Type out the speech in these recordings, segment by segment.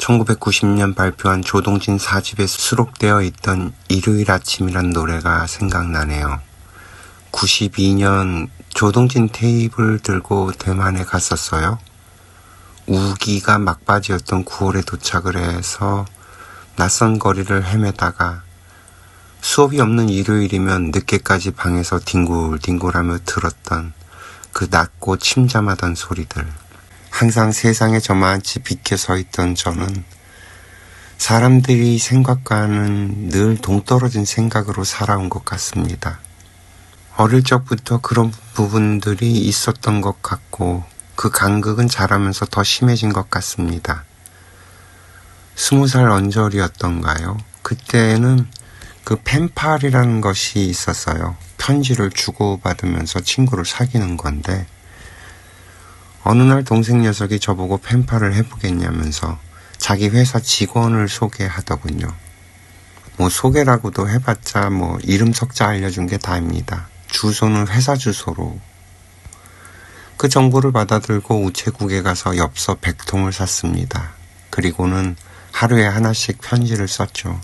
1990년 발표한 조동진 4집에 수록되어 있던 일요일 아침이란 노래가 생각나네요. 92년 조동진 테이프를 들고 대만에 갔었어요. 우기가 막바지였던 9월에 도착을 해서 낯선 거리를 헤매다가 수업이 없는 일요일이면 늦게까지 방에서 뒹굴뒹굴하며 들었던 그 낮고 침잠하던 소리들. 항상 세상에 저만치 비켜 서 있던 저는 사람들이 생각과는 늘 동떨어진 생각으로 살아온 것 같습니다. 어릴 적부터 그런 부분들이 있었던 것 같고 그 간극은 자라면서 더 심해진 것 같습니다. 20살 언저리였던가요? 그때는 그 펜팔이라는 것이 있었어요. 편지를 주고받으면서 친구를 사귀는 건데 어느 날 동생 녀석이 저보고 펜팔을 해보겠냐면서 자기 회사 직원을 소개하더군요. 소개라고도 해봤자 이름 석자 알려준 게 다입니다. 주소는 회사 주소로. 그 정보를 받아들고 우체국에 가서 엽서 100통을 샀습니다. 그리고는 하루에 하나씩 편지를 썼죠.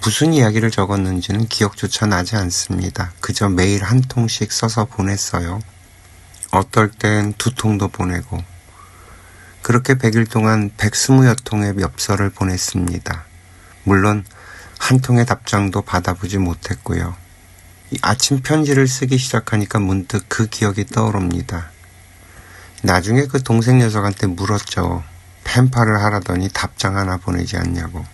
무슨 이야기를 적었는지는 기억조차 나지 않습니다. 그저 매일 한 통씩 써서 보냈어요. 어떨 땐 2통도 보내고 그렇게 100일 동안 120여 통의 엽서를 보냈습니다. 물론 한 통의 답장도 받아보지 못했고요. 아침 편지를 쓰기 시작하니까 문득 그 기억이 떠오릅니다. 나중에 그 동생 녀석한테 물었죠. 펜팔을 하라더니 답장 하나 보내지 않냐고.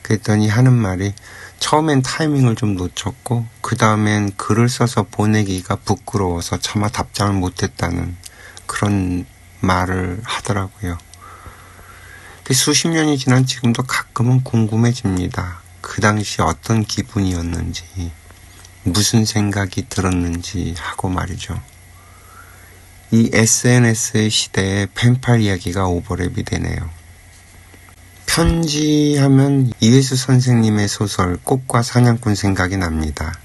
그랬더니 하는 말이 처음엔 타이밍을 좀 놓쳤고 그 다음엔 글을 써서 보내기가 부끄러워서 차마 답장을 못했다는 그런 말을 하더라고요. 수십 년이 지난 지금도 가끔은 궁금해집니다. 그 당시 어떤 기분이었는지 무슨 생각이 들었는지 하고 말이죠. 이 SNS의 시대에 펜팔 이야기가 오버랩이 되네요. 편지하면 이회수 선생님의 소설 꽃과 사냥꾼 생각이 납니다.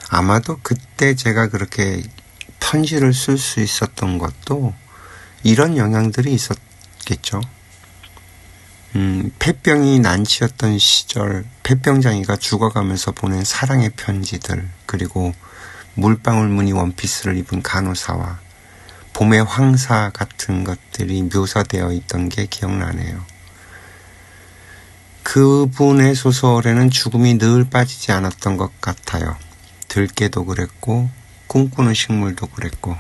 아마도 그때 제가 그렇게 편지를 쓸 수 있었던 것도 이런 영향들이 있었겠죠. 폐병이 난치였던 시절 폐병장이가 죽어가면서 보낸 사랑의 편지들, 그리고 물방울 무늬 원피스를 입은 간호사와 봄의 황사 같은 것들이 묘사되어 있던 게 기억나네요. 그분의 소설에는 죽음이 늘 빠지지 않았던 것 같아요. 들깨도 그랬고 꿈꾸는 식물도 그랬고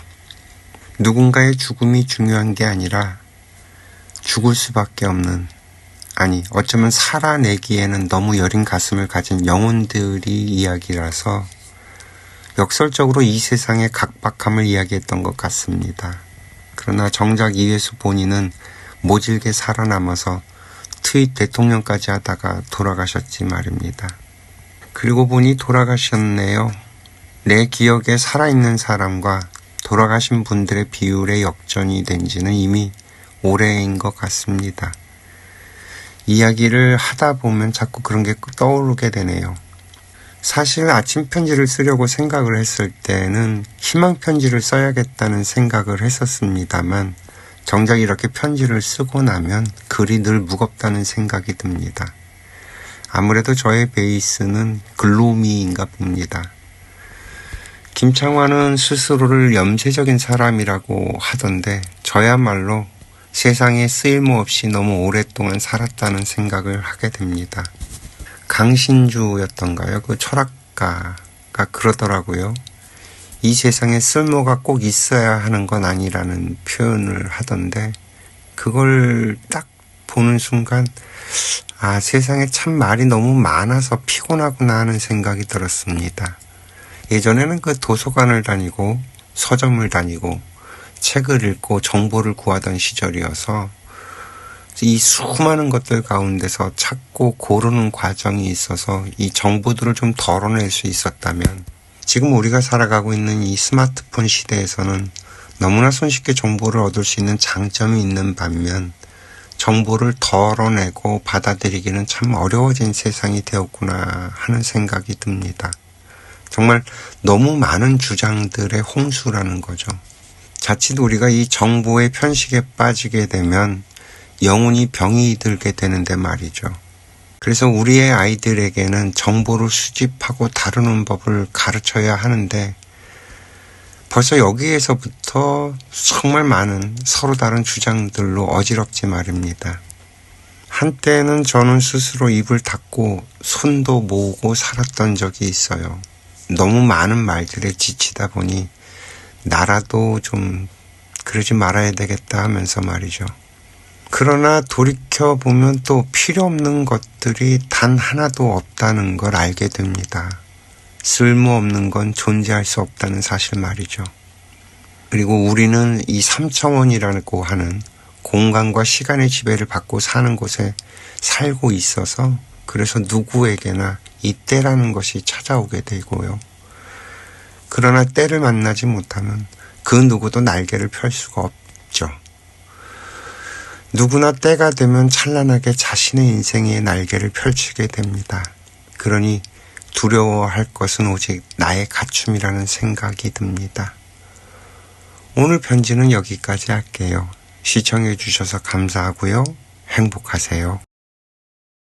누군가의 죽음이 중요한 게 아니라 죽을 수밖에 없는, 아니 어쩌면 살아내기에는 너무 여린 가슴을 가진 영혼들이 이야기라서 역설적으로 이 세상의 각박함을 이야기했던 것 같습니다. 그러나 정작 이회수 본인은 모질게 살아남아서 트윗 대통령까지 하다가 돌아가셨지 말입니다. 그리고 보니 돌아가셨네요. 내 기억에 살아있는 사람과 돌아가신 분들의 비율의 역전이 된 지는 이미 오래인 것 같습니다. 이야기를 하다 보면 자꾸 그런 게 떠오르게 되네요. 사실 아침 편지를 쓰려고 생각을 했을 때는 희망 편지를 써야겠다는 생각을 했었습니다만 정작 이렇게 편지를 쓰고 나면 글이 늘 무겁다는 생각이 듭니다. 아무래도 저의 베이스는 글루미인가 봅니다. 김창완은 스스로를 염세적인 사람이라고 하던데 저야말로 세상에 쓰일모없이 너무 오랫동안 살았다는 생각을 하게 됩니다. 강신주였던가요? 그 철학가가 그러더라고요. 이 세상에 쓸모가 꼭 있어야 하는 건 아니라는 표현을 하던데 그걸 딱 보는 순간 세상에 참 말이 너무 많아서 피곤하구나 하는 생각이 들었습니다. 예전에는 그 도서관을 다니고 서점을 다니고 책을 읽고 정보를 구하던 시절이어서 이 수많은 것들 가운데서 찾고 고르는 과정이 있어서 이 정보들을 좀 덜어낼 수 있었다면 지금 우리가 살아가고 있는 이 스마트폰 시대에서는 너무나 손쉽게 정보를 얻을 수 있는 장점이 있는 반면 정보를 덜어내고 받아들이기는 참 어려워진 세상이 되었구나 하는 생각이 듭니다. 정말 너무 많은 주장들의 홍수라는 거죠. 자칫 우리가 이 정보의 편식에 빠지게 되면 영혼이 병이 들게 되는데 말이죠. 그래서 우리의 아이들에게는 정보를 수집하고 다루는 법을 가르쳐야 하는데 벌써 여기에서부터 정말 많은 서로 다른 주장들로 어지럽지 말입니다. 한때는 저는 스스로 입을 닫고 손도 모으고 살았던 적이 있어요. 너무 많은 말들에 지치다 보니 나라도 좀 그러지 말아야 되겠다 하면서 말이죠. 그러나 돌이켜보면 또 필요 없는 것들이 단 하나도 없다는 걸 알게 됩니다. 쓸모없는 건 존재할 수 없다는 사실 말이죠. 그리고 우리는 이 3차원이라고 하는 공간과 시간의 지배를 받고 사는 곳에 살고 있어서 그래서 누구에게나 이 때라는 것이 찾아오게 되고요. 그러나 때를 만나지 못하면 그 누구도 날개를 펼 수가 없죠. 누구나 때가 되면 찬란하게 자신의 인생의 날개를 펼치게 됩니다. 그러니 두려워할 것은 오직 나의 갖춤이라는 생각이 듭니다. 오늘 편지는 여기까지 할게요. 시청해 주셔서 감사하고요. 행복하세요.